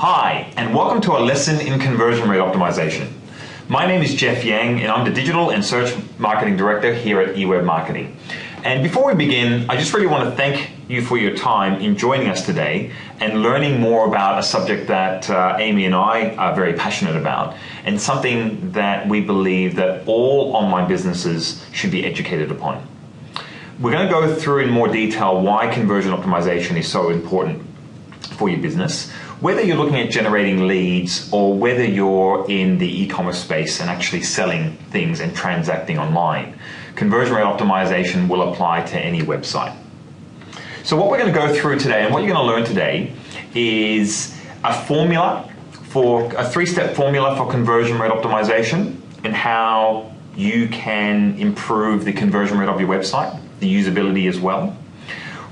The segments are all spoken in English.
Hi, and welcome to our lesson in conversion rate optimization. My name is Jeff Yang, and I'm the Digital and Search Marketing Director here at eWeb Marketing. And before we begin, I just really want to thank you for your time in joining us today and learning more about a subject that Amy and I are very passionate about, and something that we believe that all online businesses should be educated upon. We're going to go through in more detail why conversion optimization is so important for your business, whether you're looking at generating leads or whether you're in the e-commerce space and actually selling things and transacting online. Conversion rate optimization will apply to any website. So what we're going to go through today and what you're going to learn today is a three-step formula for conversion rate optimization and how you can improve the conversion rate of your website, the usability as well.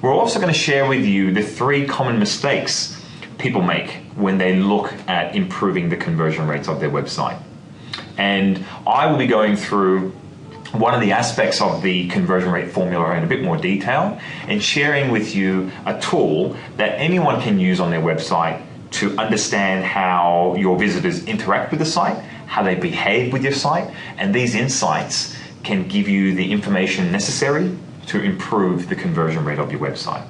We're also going to share with you the 3 common mistakes people make when they look at improving the conversion rates of their website. And I will be going through one of the aspects of the conversion rate formula in a bit more detail and sharing with you a tool that anyone can use on their website to understand how your visitors interact with the site, how they behave with your site, and these insights can give you the information necessary to improve the conversion rate of your website.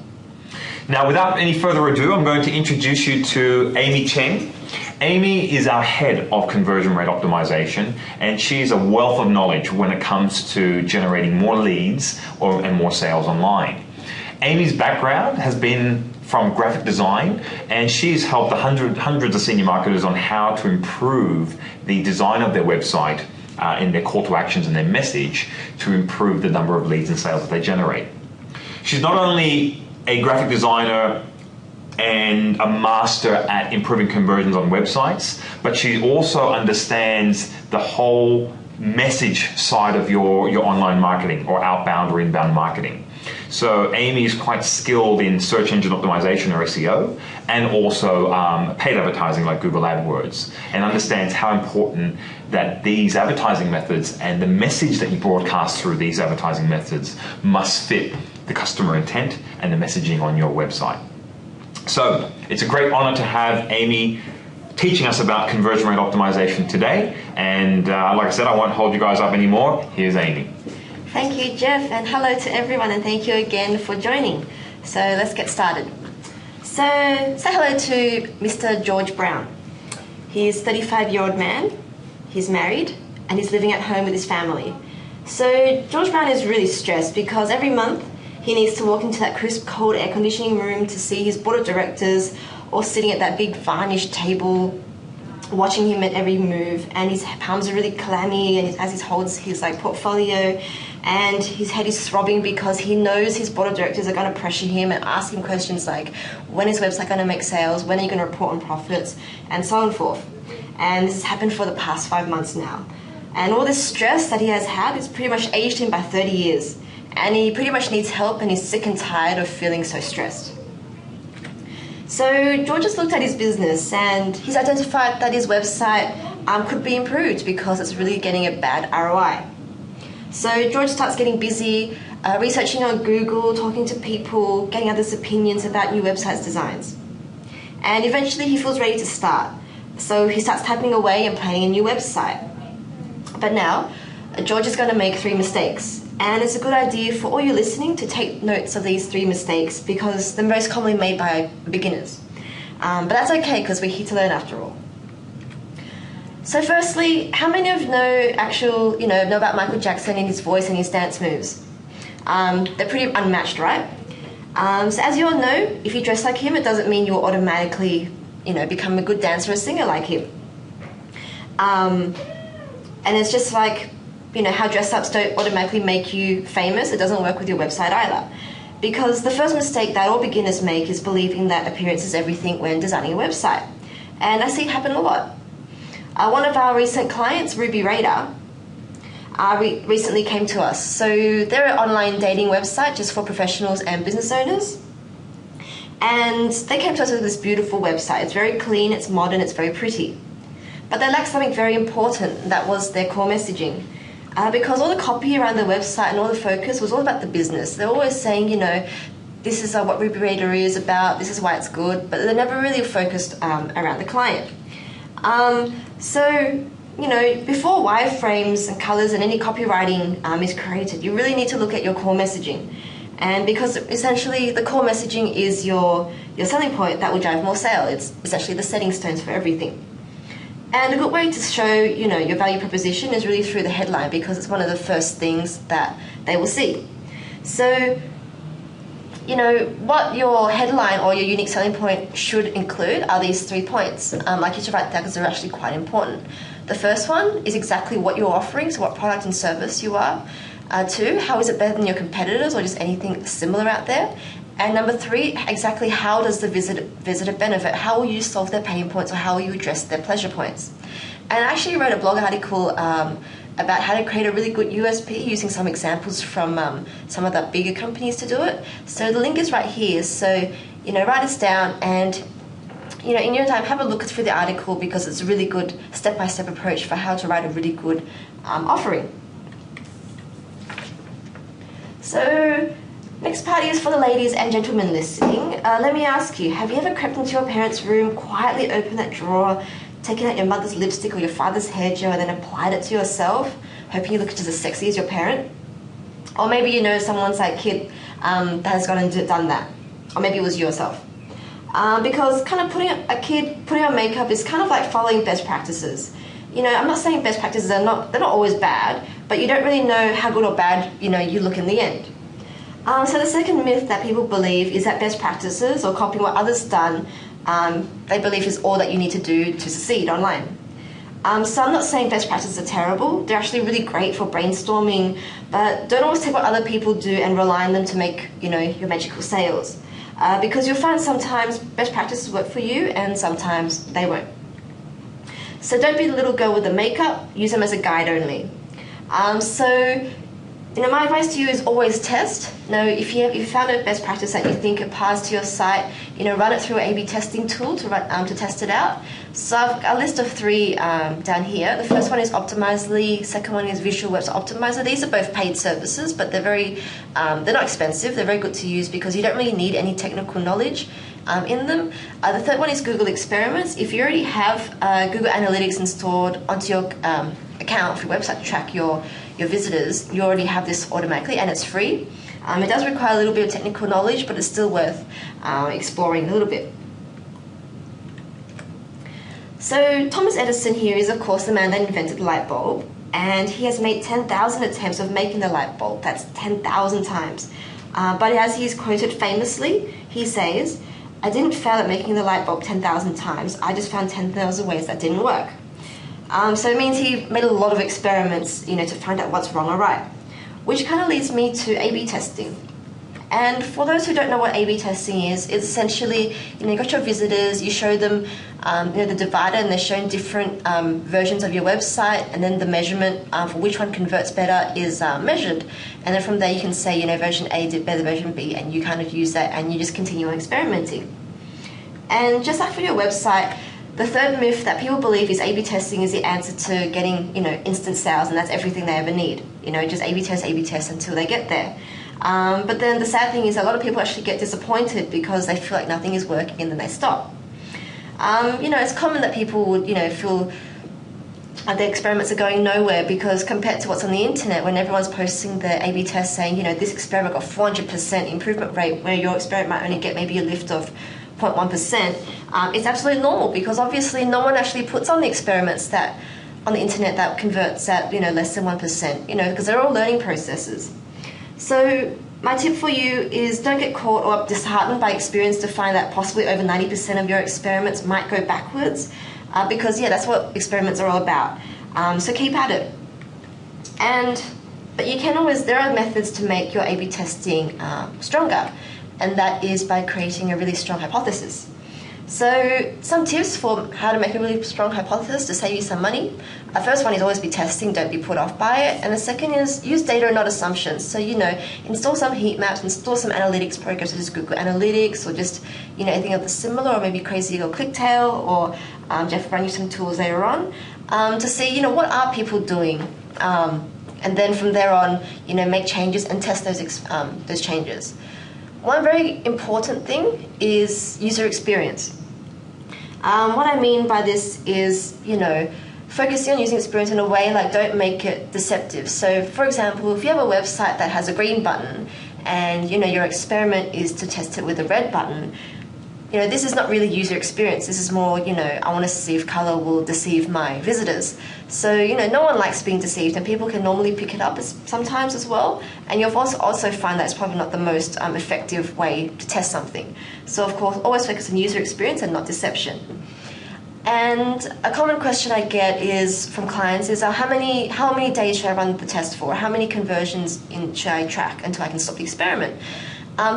Now, without any further ado, I'm going to introduce you to Amy Cheng. Amy is our head of conversion rate optimization, and she's a wealth of knowledge when it comes to generating more leads and more sales online. Amy's background has been from graphic design, and she's helped hundreds of senior marketers on how to improve the design of their website in their call to actions and their message to improve the number of leads and sales that they generate. She's not only a graphic designer and a master at improving conversions on websites, but she also understands the whole message side of your online marketing, or outbound or inbound marketing. So Amy is quite skilled in search engine optimization, or SEO, and also paid advertising like Google AdWords, and understands how important that these advertising methods and the message that you broadcast through these advertising methods must fit the customer intent and the messaging on your website. So it's a great honor to have Amy teaching us about conversion rate optimization today. And like I said, I won't hold you guys up anymore. Here's Amy. Thank you, Jeff, and hello to everyone, and thank you again for joining. So let's get started. So say hello to Mr. George Brown. He's a 35-year-old man, he's married, and he's living at home with his family. So George Brown is really stressed because every month he needs to walk into that crisp, cold air conditioning room to see his board of directors all sitting at that big varnished table watching him at every move, and his palms are really clammy and as he holds his portfolio, and his head is throbbing because he knows his board of directors are going to pressure him and ask him questions like, when is website going to make sales, when are you going to report on profits, and so on and forth. And this has happened for the past 5 months now. And all this stress that he has had has pretty much aged him by 30 years. And he pretty much needs help, and he's sick and tired of feeling so stressed. So George has looked at his business, and he's identified that his website could be improved because it's really getting a bad ROI. So George starts getting busy, researching on Google, talking to people, getting others' opinions about new website designs. And eventually he feels ready to start. So he starts typing away and planning a new website. But now, George is going to make 3 mistakes. And it's a good idea for all you listening to take notes of these 3 mistakes because they're most commonly made by beginners. But that's okay because we're here to learn after all. So firstly, how many of you know about Michael Jackson and his voice and his dance moves? They're pretty unmatched, right? So as you all know, if you dress like him, it doesn't mean you'll automatically, become a good dancer or singer like him. And it's just like, how dress-ups don't automatically make you famous. It doesn't work with your website either. Because the first mistake that all beginners make is believing that appearance is everything when designing a website. And I see it happen a lot. One of our recent clients, Ruby Radar, recently came to us. So they're an online dating website just for professionals and business owners. And they came to us with this beautiful website. It's very clean, it's modern, it's very pretty. But they lacked something very important, that was their core messaging. Because all the copy around the website and all the focus was all about the business. They're always saying, this is what Ruby Reader is about, this is why it's good, but they're never really focused around the client. So, before wireframes and colors and any copywriting is created, you really need to look at your core messaging. And because essentially the core messaging is your selling point that will drive more sale. It's essentially the setting stones for everything. And a good way to show, your value proposition is really through the headline, because it's one of the first things that they will see. So, what your headline or your unique selling point should include are these 3 points. I'd like you to write down because they're actually quite important. The first one is exactly what you're offering, so what product and service you are. 2, how is it better than your competitors or just anything similar out there? And number 3, exactly how does the visitor benefit? How will you solve their pain points, or how will you address their pleasure points? And I actually wrote a blog article about how to create a really good USP using some examples from some of the bigger companies to do it. So the link is right here. So, write this down and, in your time, have a look through the article, because it's a really good step-by-step approach for how to write a really good offering. So, next part is for the ladies and gentlemen listening. Let me ask you, have you ever crept into your parents' room, quietly opened that drawer, taken out your mother's lipstick or your father's hair gel and then applied it to yourself, hoping you look just as sexy as your parent? Or maybe someone's kid that has gone and done that. Or maybe it was yourself. Because kind of putting on makeup is kind of like following best practices. I'm not saying best practices they're not always bad, but you don't really know how good or bad, you look in the end. So the second myth that people believe is that best practices or copying what others done, they believe is all that you need to do to succeed online. So I'm not saying best practices are terrible. They're actually really great for brainstorming, but don't always take what other people do and rely on them to make, your magical sales. Because you'll find sometimes best practices work for you and sometimes they won't. So don't be the little girl with the makeup, use them as a guide only. My advice to you is always test. If you found a best practice that you think applies to your site, run it through an A/B testing tool to test it out. So I've got a list of 3 down here. The first one is Optimizely. Second one is Visual Website Optimizer. These are both paid services, but they're they're not expensive. They're very good to use because you don't really need any technical knowledge in them. The third one is Google Experiments. If you already have Google Analytics installed onto your account for your website to track your visitors, you already have this automatically, and it's free. It does require a little bit of technical knowledge, but it's still worth exploring a little bit. So Thomas Edison here is, of course, the man that invented the light bulb, and he has made 10,000 attempts of making the light bulb. That's 10,000 times. But as he's quoted famously, he says, "I didn't fail at making the light bulb 10,000 times. I just found 10,000 ways that didn't work." So it means he made a lot of experiments, to find out what's wrong or right. Which kind of leads me to A/B testing. And for those who don't know what A/B testing is, it's essentially, you got your visitors, you show them, the divider, and they're shown different versions of your website, and then the measurement for which one converts better is measured. And then from there you can say, version A did better than version B, and you kind of use that, and you just continue on experimenting. And just like for your website, the third myth that people believe is A/B testing is the answer to getting, instant sales, and that's everything they ever need. Just A/B test until they get there. But then the sad thing is a lot of people actually get disappointed because they feel like nothing is working and then they stop. It's common that people would, feel like their experiments are going nowhere because compared to what's on the internet, when everyone's posting their A/B test saying, this experiment got 400% improvement rate, where your experiment might only get maybe a lift of 0.1%, it's absolutely normal because obviously no one actually puts on the experiments that on the internet that converts at less than 1%, because they're all learning processes. So my tip for you is don't get caught or disheartened by experience to find that possibly over 90% of your experiments might go backwards, because that's what experiments are all about. So keep at it. But you can always, there are methods to make your A/B testing stronger, and that is by creating a really strong hypothesis. So some tips for how to make a really strong hypothesis to save you some money. The first one is always be testing, don't be put off by it. And the second is use data and not assumptions. So, install some heat maps, install some analytics programs such as Google Analytics or just, anything of the similar, or maybe Crazy or Clicktail, or Jeff will run you some tools later on to see, what are people doing. And then from there on, make changes and test those changes. One very important thing is user experience. What I mean by this is, focusing on user experience in a way like don't make it deceptive. So for example, if you have a website that has a green button and your experiment is to test it with a red button, this is not really user experience. This is more, I want to see if color will deceive my visitors. So, no one likes being deceived, and people can normally pick it up sometimes as well. And you'll also find that it's probably not the most effective way to test something. So, of course, always focus on user experience and not deception. And a common question I get is from clients is how many days should I run the test for? How many conversions should I track until I can stop the experiment?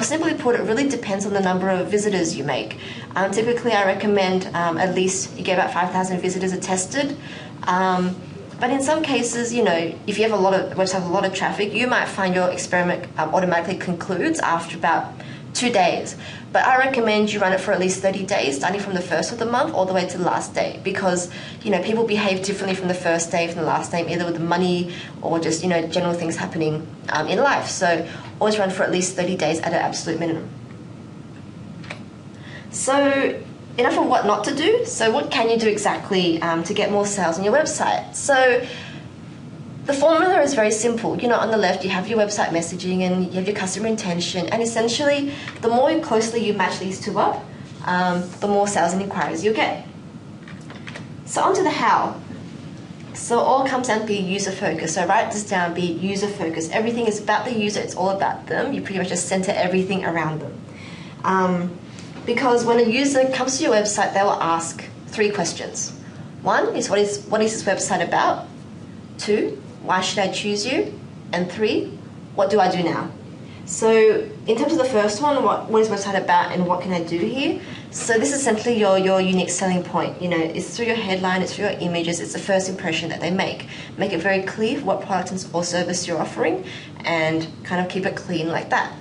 Simply put, it really depends on the number of visitors you make. Typically, I recommend at least you get about 5,000 visitors are tested. But in some cases, if you have a website with a lot of traffic, you might find your experiment automatically concludes after about 2 days. But I recommend you run it for at least 30 days, starting from the first of the month all the way to the last day, because people behave differently from the first day, from the last day, either with the money or just general things happening in life. So always run for at least 30 days at an absolute minimum. So enough of what not to do. So what can you do exactly to get more sales on your website? So the formula is very simple. On the left, you have your website messaging and you have your customer intention. And essentially, the more closely you match these two up, the more sales and inquiries you'll get. So on to the how. So all comes down to be user focused. So write this down, be user focused. Everything is about the user. It's all about them. You pretty much just center everything around them. Because when a user comes to your website, they will ask 3 questions. 1 is what is this website about? 2, why should I choose you? And 3, what do I do now? So in terms of the first one, what is website about and what can I do here? So this is essentially your unique selling point. It's through your headline, it's through your images, it's the first impression that they make. Make it very clear what product or service you're offering and kind of keep it clean like that.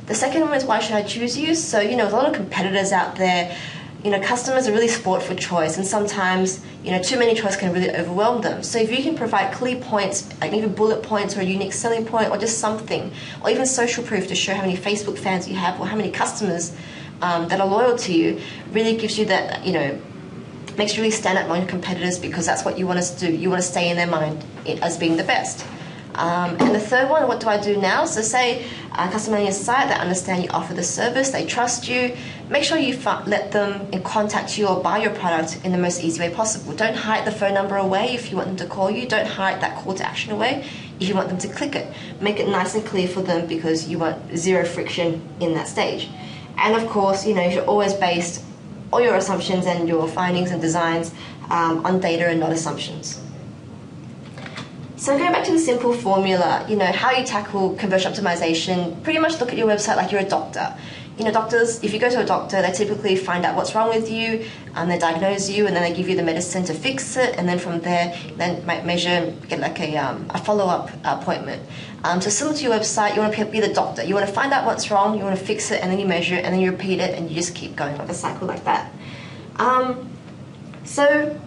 The second one is why should I choose you? So, there's a lot of competitors out there. Customers are really sport for choice, and sometimes, too many choice can really overwhelm them. So if you can provide clear points, like even bullet points or a unique selling point or just something, or even social proof to show how many Facebook fans you have or how many customers that are loyal to you, really gives you that, makes you really stand out among your competitors, because that's what you want us to do. You want to stay in their mind as being the best. And the third one, what do I do now? So say a customer on your site, they understand you offer the service, they trust you. Make sure you let them contact you or buy your product in the most easy way possible. Don't hide the phone number away if you want them to call you. Don't hide that call to action away if you want them to click it. Make it nice and clear for them, because you want 0 friction in that stage. And of course, you're always based all your assumptions and your findings and designs on data and not assumptions. So going back to the simple formula, how you tackle conversion optimization, pretty much look at your website like you're a doctor. Doctors, if you go to a doctor, they typically find out what's wrong with you, and they diagnose you, and then they give you the medicine to fix it, and then from there, then might measure, get like a follow-up appointment. So similar to your website, you want to be the doctor. You want to find out what's wrong, you want to fix it, and then you measure it, and then you repeat it, and you just keep going like a cycle like that. So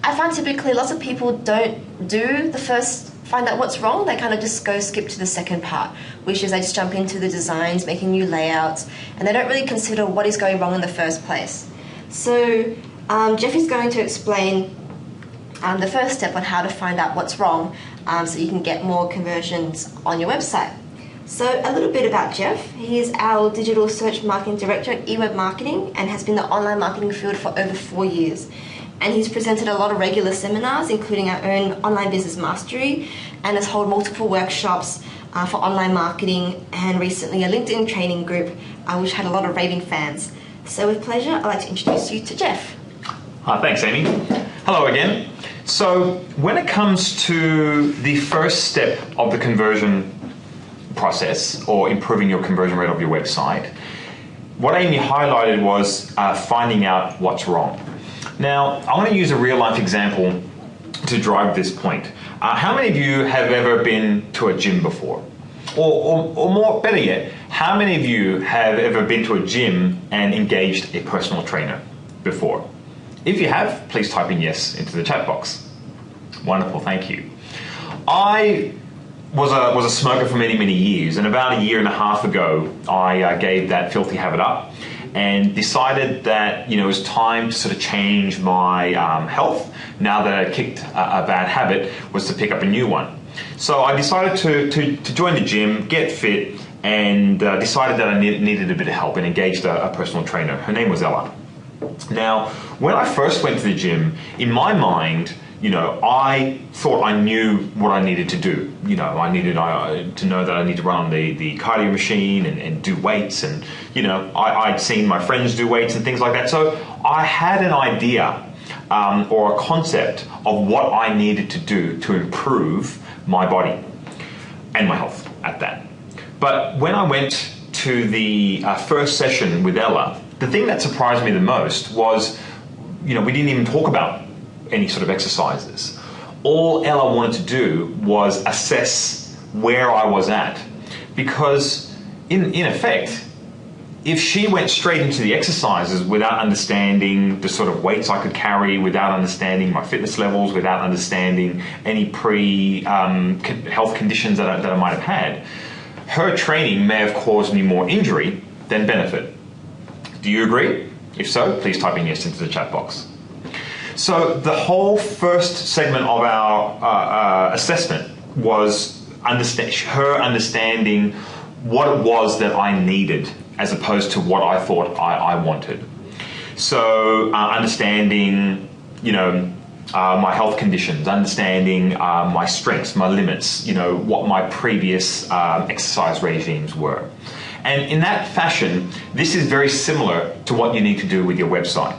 I find typically lots of people don't do the first, find out what's wrong. They kind of just skip to the second part, which is they just jump into the designs, making new layouts, and they don't really consider what is going wrong in the first place. So Jeff is going to explain the first step on how to find out what's wrong, so you can get more conversions on your website. So a little bit about Jeff. He is our digital search marketing director at eWeb Marketing and has been in the online marketing field for over 4 years. And he's presented a lot of regular seminars, including our own Online Business Mastery, and has held multiple workshops for online marketing, and recently a LinkedIn training group, which had a lot of raving fans. So with pleasure, I'd like to introduce you to Jeff. Thanks, Amy. Hello again. So when it comes to the first step of the conversion process, or improving your conversion rate of your website, what Amy highlighted was finding out what's wrong. Now, I want to use a real-life example to drive this point. How many of you have ever been to a gym before? Or more, better yet, how many of you have ever been to a gym and engaged a personal trainer before? If you have, please type in yes into the chat box. Wonderful, thank you. I was a smoker for many years, and about a year and a half ago, I gave that filthy habit up and decided that it was time to sort of change my health. Now that I kicked a bad habit, was to pick up a new one. So I decided to join the gym, get fit, and decided that I needed a bit of help, and engaged a personal trainer. Her name was Ella. Now, when I first went to the gym, in my mind, I thought I knew what I needed to do. I needed to know that I need to run on the cardio machine and do weights, and I'd seen my friends do weights and things like that. So I had an idea or a concept of what I needed to do to improve my body and my health at that. But when I went to the first session with Ella, the thing that surprised me the most was, we didn't even talk about any sort of exercises. All Ella wanted to do was assess where I was at, because in effect, if she went straight into the exercises without understanding the sort of weights I could carry, without understanding my fitness levels, without understanding any health conditions that I might have had, her training may have caused me more injury than benefit. Do you agree? If so, please type in yes into the chat box. So the whole first segment of our assessment was her understanding what it was that I needed, as opposed to what I thought I wanted. So understanding, my health conditions, understanding my strengths, my limits, what my previous exercise regimes were. And in that fashion, this is very similar to what you need to do with your website.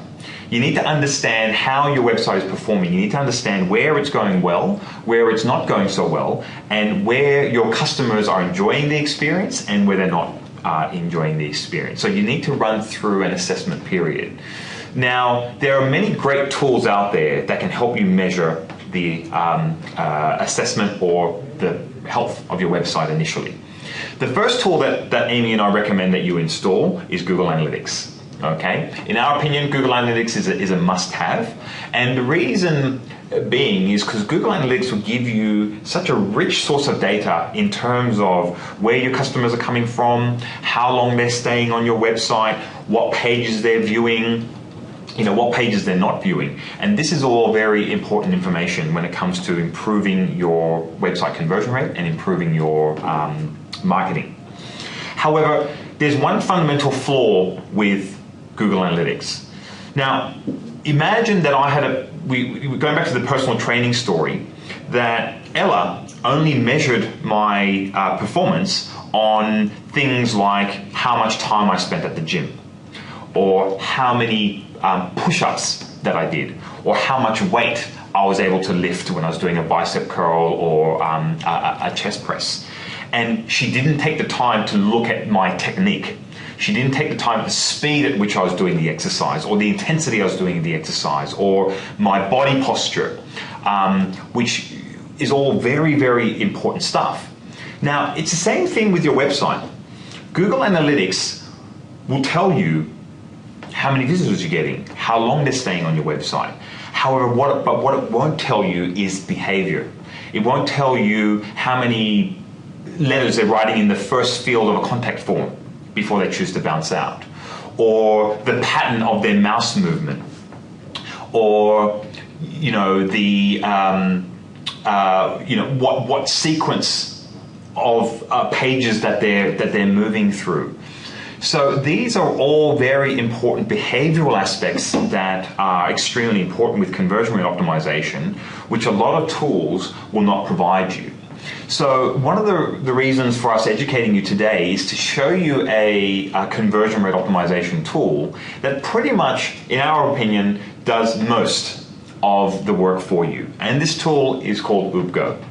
You need to understand how your website is performing. You need to understand where it's going well, where it's not going so well, and where your customers are enjoying the experience and where they're not enjoying the experience. So you need to run through an assessment period. Now, there are many great tools out there that can help you measure the assessment or the health of your website initially. The first tool that Amy and I recommend that you install is Google Analytics. Okay, in our opinion, Google Analytics is a must-have, and the reason being is because Google Analytics will give you such a rich source of data in terms of where your customers are coming from, how long they're staying on your website, what pages they're viewing, what pages they're not viewing. And this is all very important information when it comes to improving your website conversion rate and improving your marketing. However, there's one fundamental flaw with Google Analytics. Now, imagine that I had going back to the personal training story, that Ella only measured my performance on things like how much time I spent at the gym, or how many push-ups that I did, or how much weight I was able to lift when I was doing a bicep curl or a chest press. And she didn't take the time to look at my technique. She didn't take the time, the speed at which I was doing the exercise, or the intensity I was doing the exercise, or my body posture, which is all very, very important stuff. Now, it's the same thing with your website. Google Analytics will tell you how many visitors you're getting, how long they're staying on your website. However, what it won't tell you is behavior. It won't tell you how many letters they're writing in the first field of a contact form before they choose to bounce out, or the pattern of their mouse movement, or what sequence of pages that they're moving through. So these are all very important behavioral aspects that are extremely important with conversion rate optimization, which a lot of tools will not provide you. So one of the reasons for us educating you today is to show you a conversion rate optimization tool that pretty much, in our opinion, does most of the work for you. And this tool is called Oopgo.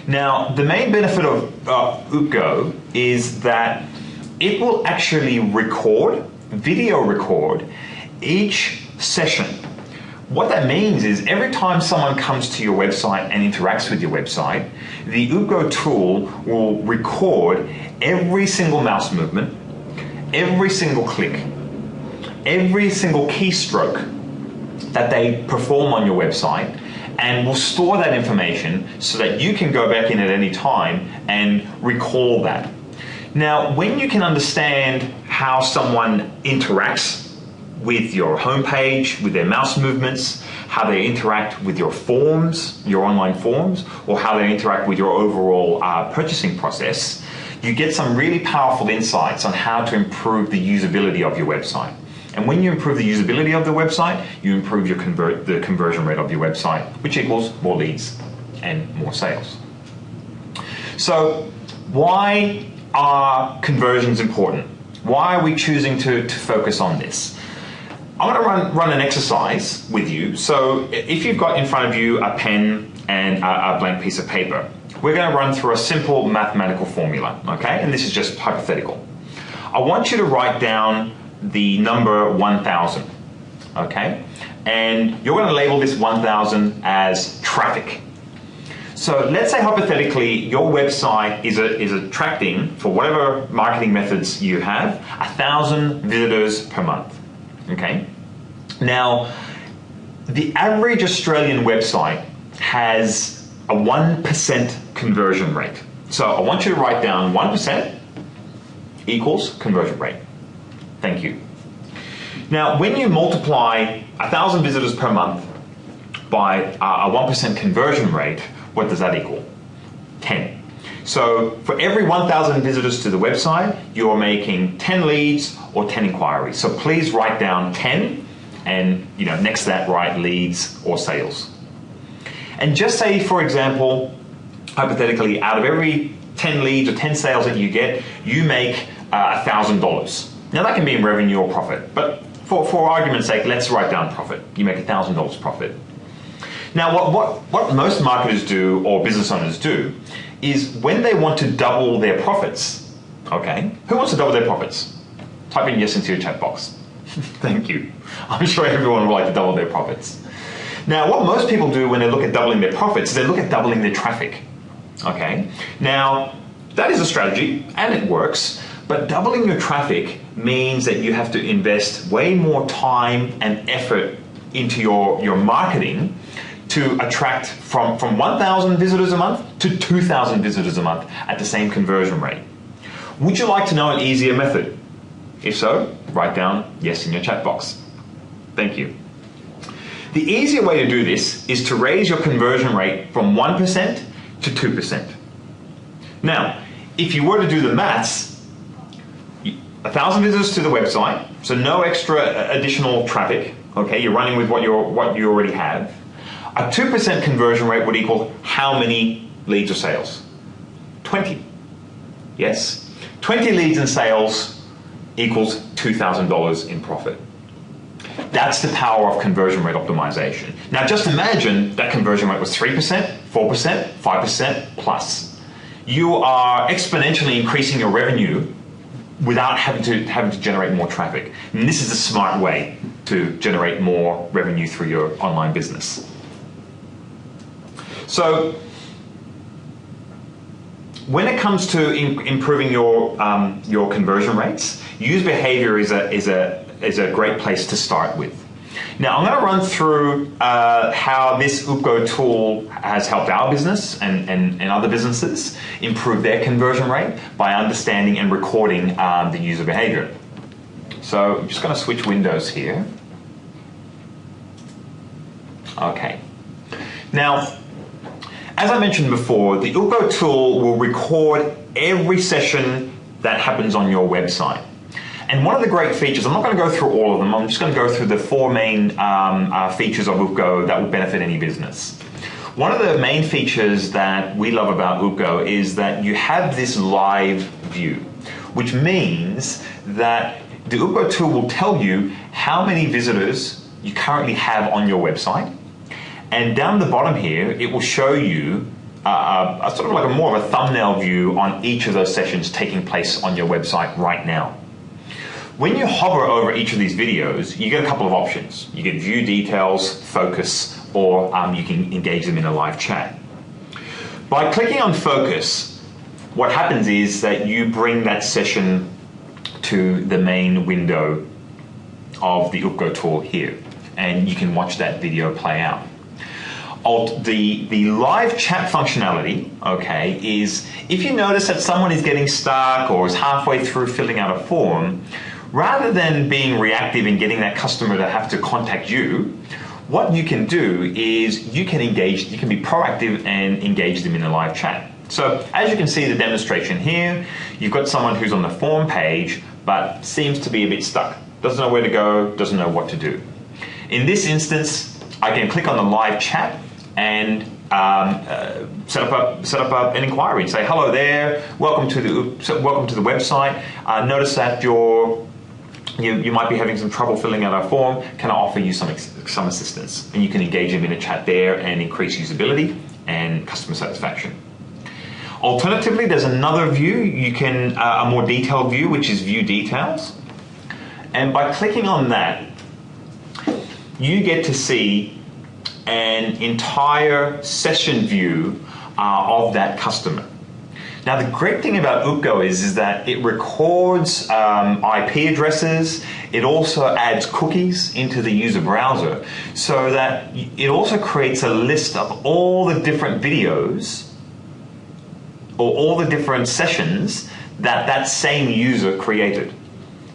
Now, the main benefit of Oopgo is that it will actually video record each session. What that means is every time someone comes to your website and interacts with your website, the Oopgo tool will record every single mouse movement, every single click, every single keystroke that they perform on your website, and we'll store that information so that you can go back in at any time and recall that. Now, when you can understand how someone interacts with your homepage, with their mouse movements, how they interact with your forms, your online forms, or how they interact with your overall purchasing process, you get some really powerful insights on how to improve the usability of your website. And when you improve the usability of the website, you improve the conversion rate of your website, which equals more leads and more sales. So why are conversions important? Why are we choosing to focus on this? I'm going to run an exercise with you. So if you've got in front of you a pen and a blank piece of paper, we're going to run through a simple mathematical formula, okay? And this is just hypothetical. I want you to write down the number 1,000, okay? And you're going to label this 1,000 as traffic. So let's say hypothetically your website is attracting, for whatever marketing methods you have, 1,000 visitors per month. Okay. Now, the average Australian website has a 1% conversion rate. So I want you to write down 1% equals conversion rate. Thank you. Now, when you multiply 1,000 visitors per month by a 1% conversion rate, what does that equal? 10. So for every 1,000 visitors to the website, you're making 10 leads or 10 inquiries. So please write down 10 and next to that write leads or sales. And just say, for example, hypothetically, out of every 10 leads or 10 sales that you get, you make $1,000. Now that can be in revenue or profit, but for argument's sake, let's write down profit. You make $1,000 profit. Now what most marketers do or business owners do is when they want to double their profits, okay? Who wants to double their profits? Type in yes into your chat box. Thank you. I'm sure everyone would like to double their profits. Now, what most people do when they look at doubling their profits is they look at doubling their traffic, okay? Now, that is a strategy and it works, but doubling your traffic means that you have to invest way more time and effort into your marketing to attract from 1,000 visitors a month to 2,000 visitors a month at the same conversion rate. Would you like to know an easier method? If so, write down yes in your chat box. Thank you. The easier way to do this is to raise your conversion rate from 1% to 2%. Now, if you were to do the maths, 1,000 visitors to the website, so no extra additional traffic, okay, you're running with what you already have. A 2% conversion rate would equal how many leads or sales? 20. Yes? 20 leads and sales equals $2,000 in profit. That's the power of conversion rate optimization. Now just imagine that conversion rate was 3%, 4%, 5% plus. You are exponentially increasing your revenue without having to generate more traffic. And this is a smart way to generate more revenue through your online business. So when it comes to improving your conversion rates, user behavior is a great place to start with. Now I'm going to run through how this Oopgo tool has helped our business and other businesses improve their conversion rate by understanding and recording the user behavior. So I'm just going to switch windows here. Okay. Now, as I mentioned before, the Oopgo tool will record every session that happens on your website. And one of the great features, I'm not going to go through all of them, I'm just going to go through the four main features of Oopgo that will benefit any business. One of the main features that we love about Oopgo is that you have this live view, which means that the Oopgo tool will tell you how many visitors you currently have on your website. And down the bottom here, it will show you a sort of like more of a thumbnail view on each of those sessions taking place on your website right now. When you hover over each of these videos, you get a couple of options. You get view details, focus, or you can engage them in a live chat. By clicking on focus, what happens is that you bring that session to the main window of the Oopgo tool here, and you can watch that video play out. The live chat functionality, okay, is if you notice that someone is getting stuck or is halfway through filling out a form, rather than being reactive and getting that customer to have to contact you, what you can do is you can be proactive and engage them in a live chat. So as you can see the demonstration here, you've got someone who's on the form page but seems to be a bit stuck, doesn't know where to go, doesn't know what to do. In this instance, I can click on the live chat and set up an inquiry and say, hello there, welcome to the website. Notice that you might be having some trouble filling out our form. Can I offer you some assistance? And you can engage them in a chat there and increase usability and customer satisfaction. Alternatively, there's another view. You can a more detailed view, which is view details. And by clicking on that, you get to see an entire session view of that customer. Now, the great thing about Oopgo is that it records IP addresses. It also adds cookies into the user browser, so that it also creates a list of all the different videos or all the different sessions that same user created.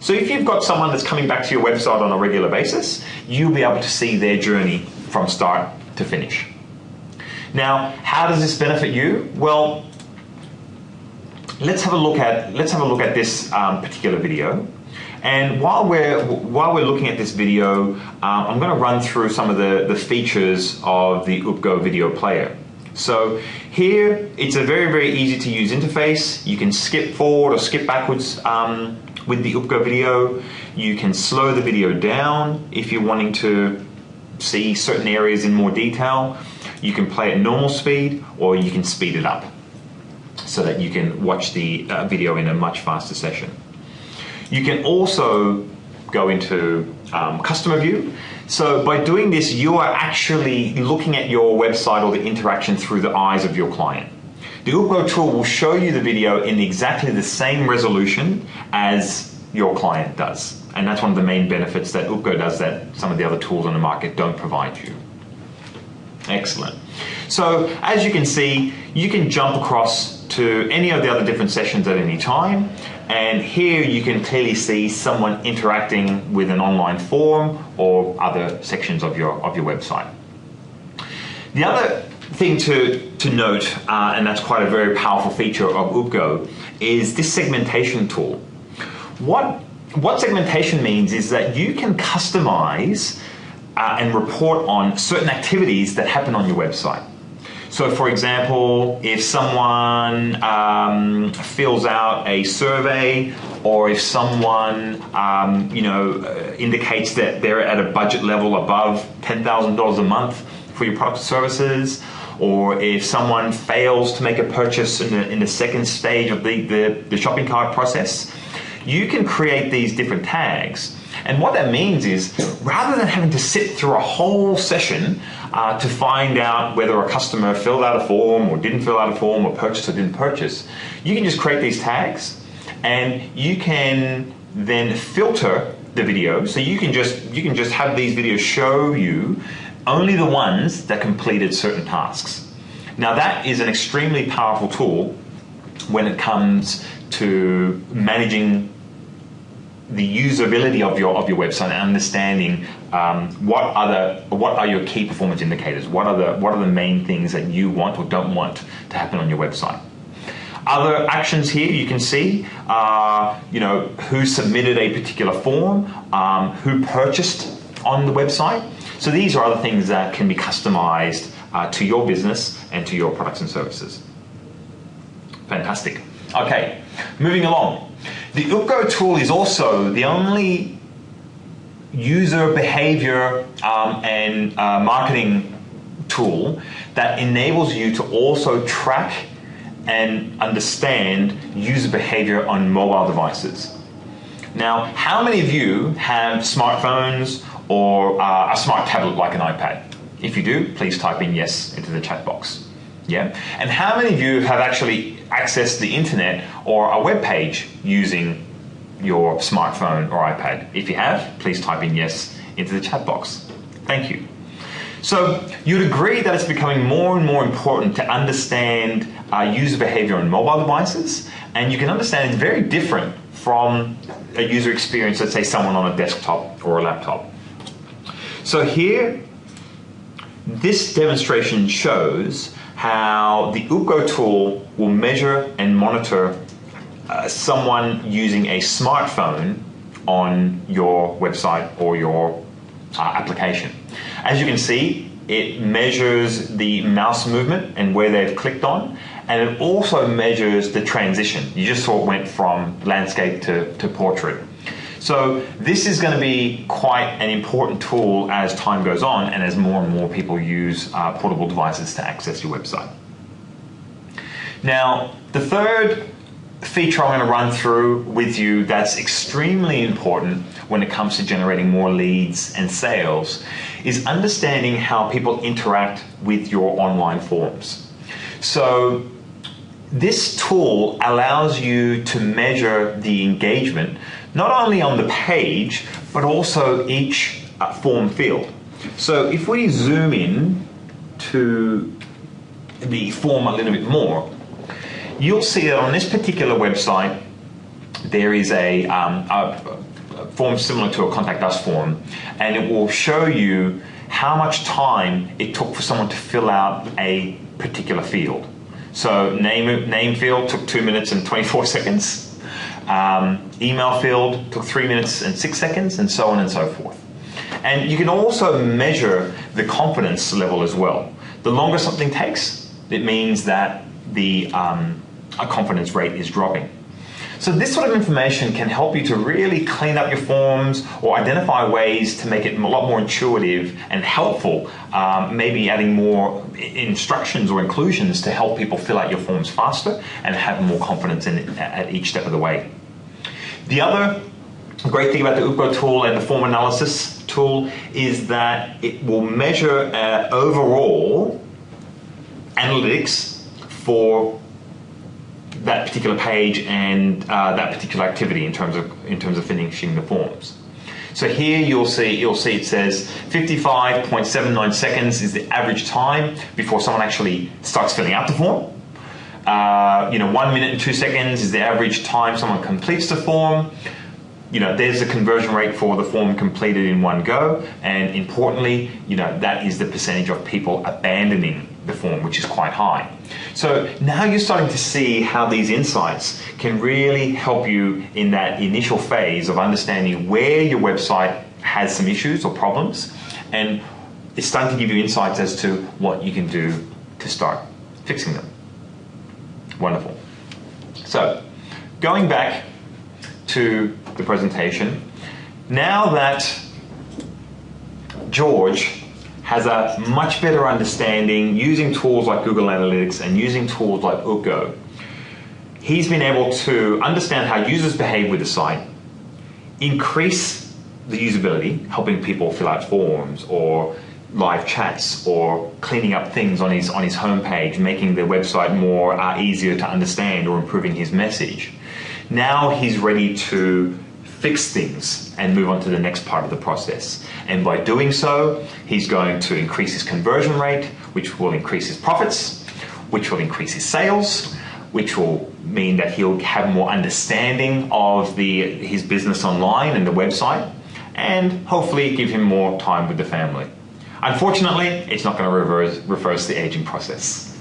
So if you've got someone that's coming back to your website on a regular basis, you'll be able to see their journey from start to finish. Now, how does this benefit you? Well, let's have a look at this particular video. And while we're looking at this video, I'm going to run through some of the features of the Oopgo video player. So here, it's a very, very easy to use interface. You can skip forward or skip backwards with the Oopgo video. You can slow the video down if you're wanting to see certain areas in more detail. You can play at normal speed, or you can speed it up so that you can watch the video in a much faster session. You can also go into customer view. So by doing this, you are actually looking at your website or the interaction through the eyes of your client. The Oopgo tool will show you the video in exactly the same resolution as your client does. And that's one of the main benefits that Oopgo does that some of the other tools on the market don't provide you. Excellent. So as you can see, you can jump across to any of the other different sessions at any time. And here you can clearly see someone interacting with an online form or other sections of your website. The other thing to note, and that's quite a very powerful feature of Oopgo, is this segmentation tool. What segmentation means is that you can customize and report on certain activities that happen on your website. So for example, if someone fills out a survey, or if someone indicates that they're at a budget level above $10,000 a month for your products and services, or if someone fails to make a purchase in the second stage of the shopping cart process, you can create these different tags. And what that means is, rather than having to sit through a whole session to find out whether a customer filled out a form or didn't fill out a form, or purchased or didn't purchase, you can just create these tags, and you can then filter the video. So you can just have these videos show you only the ones that completed certain tasks. Now that is an extremely powerful tool when it comes to managing the usability of your website and understanding what are your key performance indicators, what are the main things that you want or don't want to happen on your website. Other actions here you can see who submitted a particular form, who purchased on the website. So these are other things that can be customized to your business and to your products and services. Fantastic. Okay, moving along. The Oopgo tool is also the only user behavior and marketing tool that enables you to also track and understand user behavior on mobile devices. Now, how many of you have smartphones or a smart tablet like an iPad? If you do, please type in yes into the chat box. Yeah? And how many of you have actually accessed the internet or a web page using your smartphone or iPad? If you have, please type in yes into the chat box. Thank you. So you'd agree that it's becoming more and more important to understand user behavior on mobile devices, and you can understand it's very different from a user experience, let's say someone on a desktop or a laptop. So here, this demonstration shows how the Oopgo tool will measure and monitor someone using a smartphone on your website or your application. As you can see, it measures the mouse movement and where they've clicked on, and it also measures the transition. You just saw it went from landscape to portrait. So this is going to be quite an important tool as time goes on and as more and more people use portable devices to access your website. Now, the third feature I'm going to run through with you that's extremely important when it comes to generating more leads and sales is understanding how people interact with your online forums. So this tool allows you to measure the engagement not only on the page but also each form field. So if we zoom in to the form a little bit more, you'll see that on this particular website there is a form similar to a Contact Us form, and it will show you how much time it took for someone to fill out a particular field. So name field took 2 minutes and 24 seconds. Email field took 3 minutes and 6 seconds, and so on and so forth. And you can also measure the confidence level as well. The longer something takes, it means that the confidence rate is dropping. So this sort of information can help you to really clean up your forms or identify ways to make it a lot more intuitive and helpful, maybe adding more instructions or inclusions to help people fill out your forms faster and have more confidence in it at each step of the way. The other great thing about the Oopgo tool and the form analysis tool is that it will measure overall analytics for that particular page and that particular activity in terms of finishing the forms. So here you'll see it says 55.79 seconds is the average time before someone actually starts filling out the form. 1 minute and 2 seconds is the average time someone completes the form. There's the conversion rate for the form completed in one go, and importantly, that is the percentage of people abandoning the form, which is quite high. So now you're starting to see how these insights can really help you in that initial phase of understanding where your website has some issues or problems, and it's starting to give you insights as to what you can do to start fixing them. Wonderful. So, going back to the presentation, now that George has a much better understanding using tools like Google Analytics and using tools like Oopgo, he's been able to understand how users behave with the site, increase the usability, helping people fill out forms or live chats or cleaning up things on his homepage, making the website more easier to understand or improving his message. Now he's ready to fix things and move on to the next part of the process. And by doing so, he's going to increase his conversion rate, which will increase his profits, which will increase his sales, which will mean that he'll have more understanding of his business online and the website, and hopefully give him more time with the family. Unfortunately, it's not going to reverse the aging process.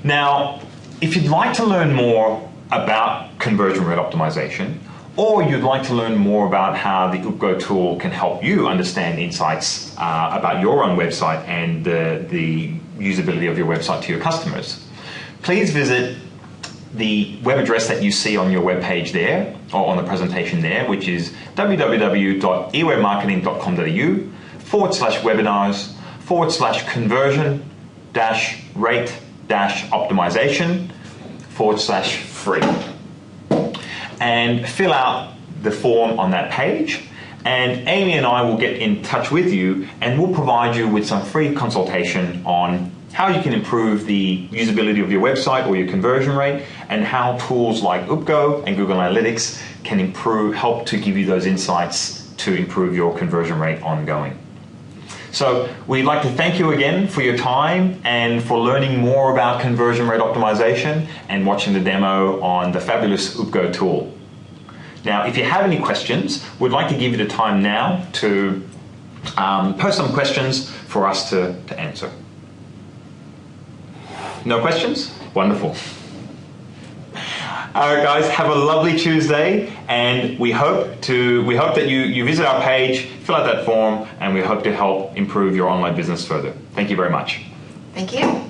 Now, if you'd like to learn more about conversion rate optimization, or you'd like to learn more about how the Oopgo tool can help you understand insights about your own website and the usability of your website to your customers, please visit the web address that you see on your web page there, or on the presentation there, which is www.ewebmarketing.com.au/webinars/rate-optimization/free, and fill out the form on that page, and Amy and I will get in touch with you and we'll provide you with some free consultation on how you can improve the usability of your website or your conversion rate, and how tools like Oopgo and Google Analytics can help to give you those insights to improve your conversion rate ongoing. So we'd like to thank you again for your time and for learning more about conversion rate optimization and watching the demo on the fabulous Oopgo tool. Now, if you have any questions, we'd like to give you the time now to post some questions for us to answer. No questions? Wonderful. All right, guys, have a lovely Tuesday, and we hope that you visit our page, fill out that form, and we hope to help improve your online business further. Thank you very much. Thank you.